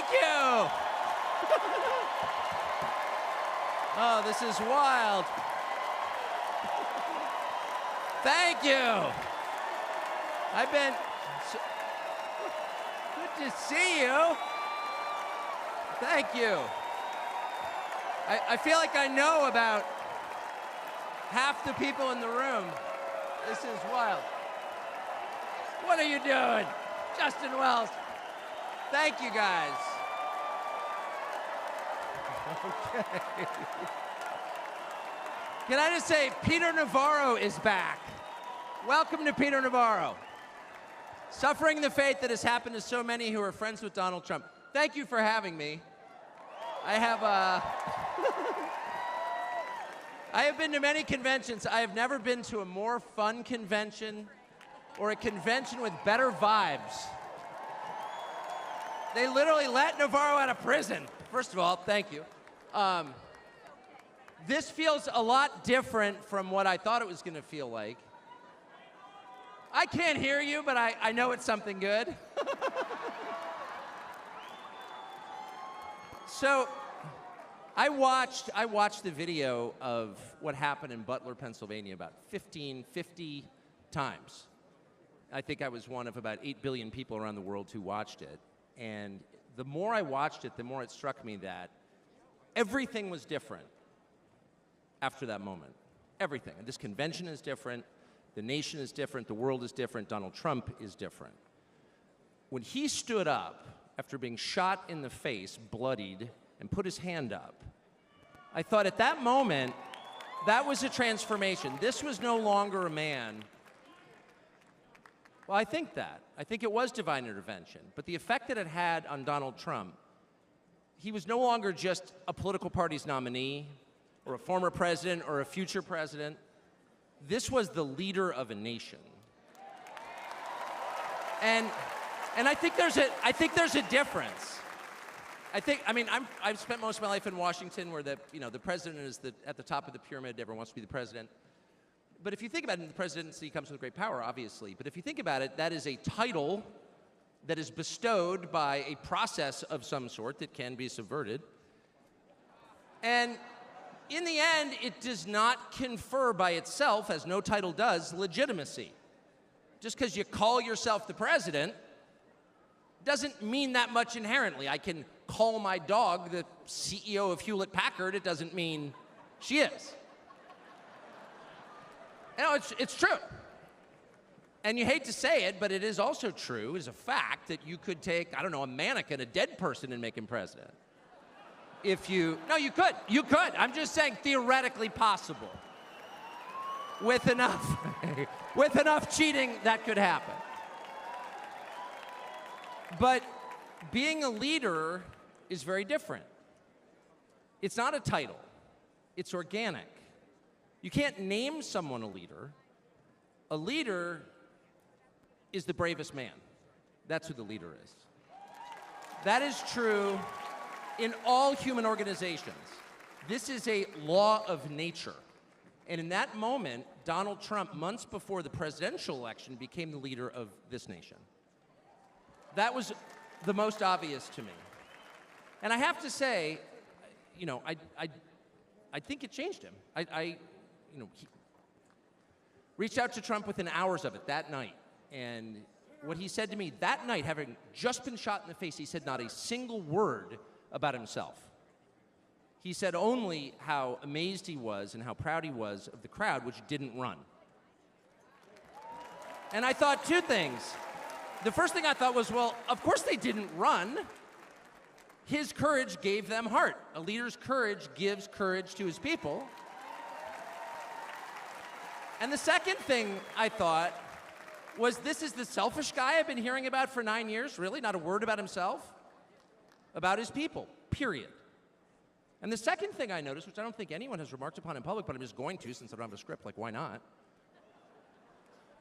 Thank you. Oh, this is wild. Thank you. I've been good to see you. Thank you. I feel like I know about half the people in the room. This is wild. What are you doing? Justin Wells. Thank you, guys. Okay. Can I just say, Peter Navarro is back. Welcome to Peter Navarro. Suffering the fate that has happened to so many who are friends with Donald Trump. Thank you for having me. I have been to many conventions. I have never been to a more fun convention or a convention with better vibes. They literally let Navarro out of prison. First of all, thank you. This feels a lot different from what I thought it was going to feel like. I can't hear you, but I know it's something good. So, I watched the video of what happened in Butler, Pennsylvania about 50 times. I think I was one of about 8 billion people around the world who watched it. And the more I watched it, the more it struck me that everything was different after that moment. Everything. And this convention is different. The nation is different. The world is different. Donald Trump is different. When he stood up after being shot in the face, bloodied, and put his hand up, I thought at that moment, that was a transformation. This was no longer a man. Well, I think that. I think it was divine intervention. But the effect that it had on Donald Trump, he was no longer just a political party's nominee or a former president or a future president. This was the leader of a nation. And I think there's a difference. I've spent most of my life in Washington where the president is at the top of the pyramid, everyone wants to be the president. But if you think about it, the presidency comes with great power, obviously. But if you think about it, that is a title that is bestowed by a process of some sort that can be subverted. And in the end, it does not confer by itself, as no title does, legitimacy. Just because you call yourself the president doesn't mean that much inherently. I can call my dog the CEO of Hewlett-Packard. It doesn't mean she is. You know, it's true. And you hate to say it, but it is also true, as a fact, that you could take, I don't know, a mannequin, a dead person, and make him president. No, you could. You could. I'm just saying theoretically possible. With enough cheating, that could happen. But being a leader is very different. It's not a title. It's organic. You can't name someone a leader. A leader is the bravest man. That's who the leader is. That is true in all human organizations. This is a law of nature. And in that moment, Donald Trump, months before the presidential election, became the leader of this nation. That was the most obvious to me. And I have to say, I think it changed him. He reached out to Trump within hours of it that night. And what he said to me that night, having just been shot in the face, he said not a single word about himself. He said only how amazed he was and how proud he was of the crowd, which didn't run. And I thought two things. The first thing I thought was, well, of course they didn't run. His courage gave them heart. A leader's courage gives courage to his people. And the second thing I thought was, this is the selfish guy I've been hearing about for 9 years, really? Not a word about himself? About his people, period. And the second thing I noticed, which I don't think anyone has remarked upon in public, but I'm just going to since I don't have a script, like why not,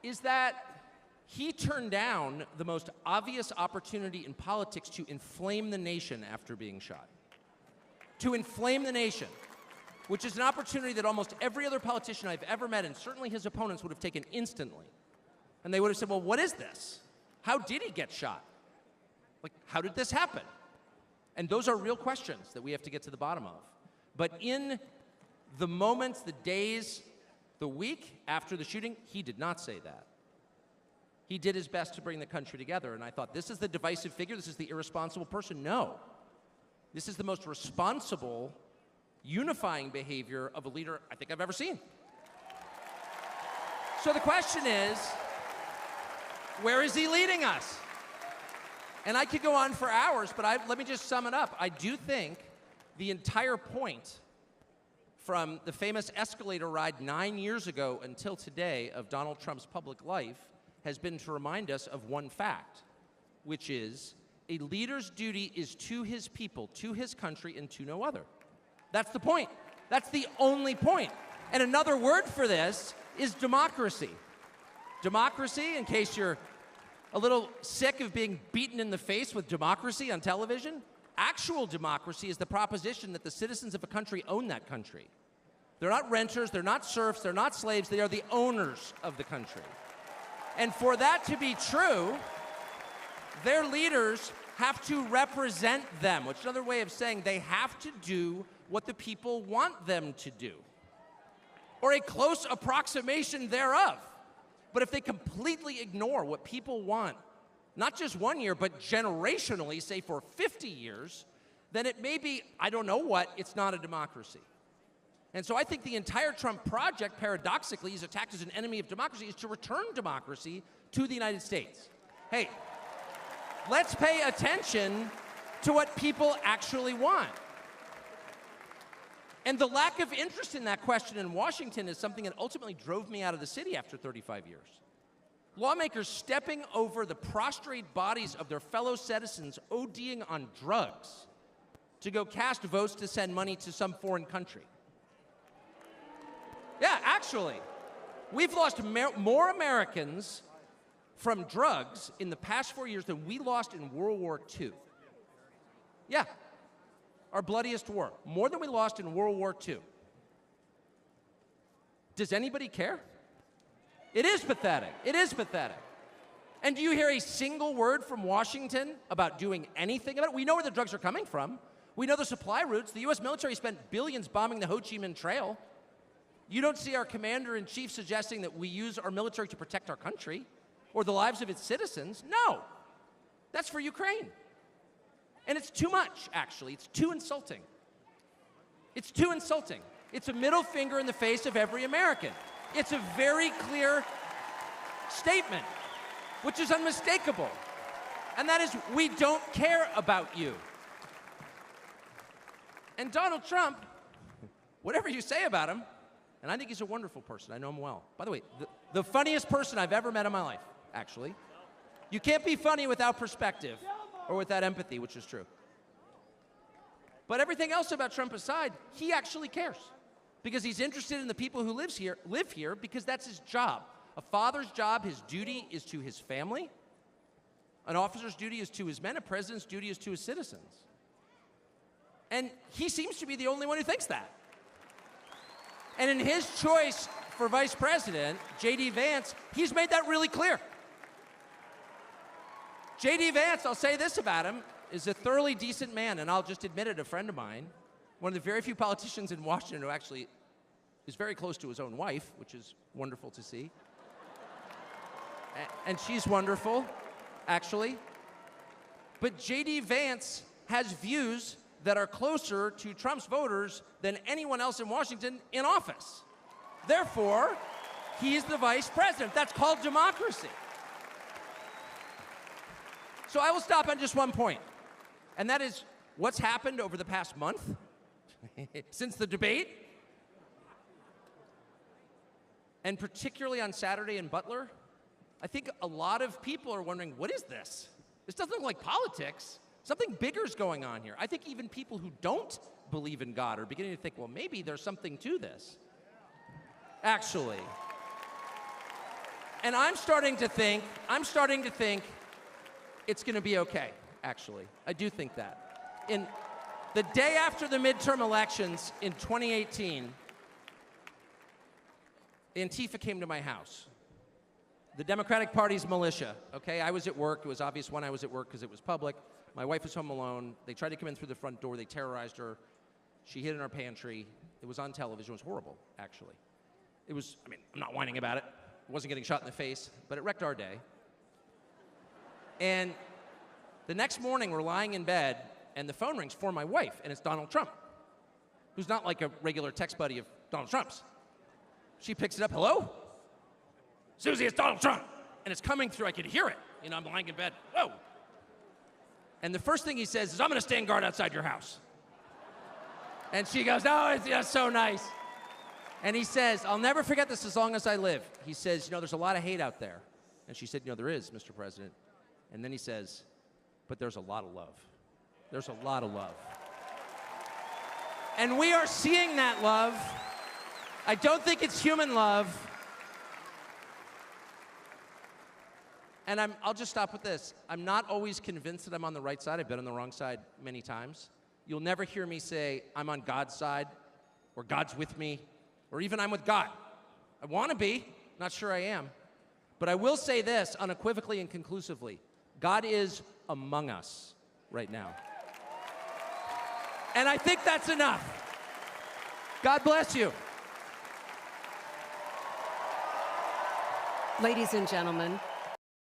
is that he turned down the most obvious opportunity in politics to inflame the nation after being shot. To inflame the nation, which is an opportunity that almost every other politician I've ever met, and certainly his opponents, would have taken instantly. And they would have said, well, what is this? How did he get shot? Like, how did this happen? And those are real questions that we have to get to the bottom of. But in the moments, the days, the week after the shooting, he did not say that. He did his best to bring the country together, and I thought, this is the divisive figure, this is the irresponsible person. No. This is the most responsible, unifying behavior of a leader I think I've ever seen. So the question is, where is he leading us? And I could go on for hours, but let me just sum it up. I do think the entire point from the famous escalator ride 9 years ago until today of Donald Trump's public life has been to remind us of one fact, which is a leader's duty is to his people, to his country, and to no other. That's the point. That's the only point. And another word for this is democracy. Democracy, in case you're a little sick of being beaten in the face with democracy on television, actual democracy is the proposition that the citizens of a country own that country. They're not renters, they're not serfs, they're not slaves, they are the owners of the country. And for that to be true, their leaders have to represent them, which is another way of saying they have to do what the people want them to do, or a close approximation thereof. But if they completely ignore what people want, not just 1 year, but generationally, say for 50 years, then it may be, I don't know what, it's not a democracy. And so I think the entire Trump project, paradoxically, is attacked as an enemy of democracy, is to return democracy to the United States. Hey, let's pay attention to what people actually want. And the lack of interest in that question in Washington is something that ultimately drove me out of the city after 35 years. Lawmakers stepping over the prostrate bodies of their fellow citizens ODing on drugs to go cast votes to send money to some foreign country. Yeah, actually, we've lost more Americans from drugs in the past 4 years than we lost in World War II. Yeah, our bloodiest war. More than we lost in World War II. Does anybody care? It is pathetic. It is pathetic. And do you hear a single word from Washington about doing anything about it? We know where the drugs are coming from. We know the supply routes. The U.S. military spent billions bombing the Ho Chi Minh Trail. You don't see our commander-in-chief suggesting that we use our military to protect our country or the lives of its citizens. No. That's for Ukraine. And it's too much, actually. It's too insulting. It's too insulting. It's a middle finger in the face of every American. It's a very clear statement, which is unmistakable. And that is, we don't care about you. And Donald Trump, whatever you say about him, and I think he's a wonderful person. I know him well. By the way, the funniest person I've ever met in my life, actually. You can't be funny without perspective or without empathy, which is true. But everything else about Trump aside, he actually cares because he's interested in the people who live here because that's his job. A father's job, his duty is to his family. An officer's duty is to his men. A president's duty is to his citizens. And he seems to be the only one who thinks that. And in his choice for vice president, J.D. Vance, he's made that really clear. J.D. Vance, I'll say this about him, is a thoroughly decent man, and I'll just admit it, a friend of mine, one of the very few politicians in Washington who actually is very close to his own wife, which is wonderful to see. And she's wonderful, actually. But J.D. Vance has views that are closer to Trump's voters than anyone else in Washington in office. Therefore, he's the vice president. That's called democracy. So I will stop on just one point, and that is what's happened over the past month since the debate, and particularly on Saturday in Butler. I think a lot of people are wondering, what is this? This doesn't look like politics. Something bigger is going on here. I think even people who don't believe in God are beginning to think, well, maybe there's something to this, actually. And I'm starting to think it's going to be okay, actually. I do think that. In the day after the midterm elections in 2018, Antifa came to my house. The Democratic Party's militia, okay? I was at work. It was obvious when I was at work because it was public. My wife was home alone. They tried to come in through the front door. They terrorized her. She hid in our pantry. It was on television. It was horrible, actually. It was, I mean, I'm not whining about it. It wasn't getting shot in the face, but it wrecked our day. And the next morning, we're lying in bed, and the phone rings for my wife, and it's Donald Trump, who's not like a regular text buddy of Donald Trump's. She picks it up, hello? Susie, it's Donald Trump. And it's coming through, I could hear it. You know, I'm lying in bed, whoa. And the first thing he says is, I'm gonna stand guard outside your house. And she goes, oh, it's so nice. And he says, I'll never forget this as long as I live. He says, you know, there's a lot of hate out there. And she said, you know, there is, Mr. President. And then he says, but there's a lot of love. There's a lot of love. And we are seeing that love. I don't think it's human love. And I'll just stop with this. I'm not always convinced that I'm on the right side. I've been on the wrong side many times. You'll never hear me say, I'm on God's side, or God's with me, or even I'm with God. I want to be, not sure I am. But I will say this unequivocally and conclusively. God is among us right now. And I think that's enough. God bless you. Ladies and gentlemen,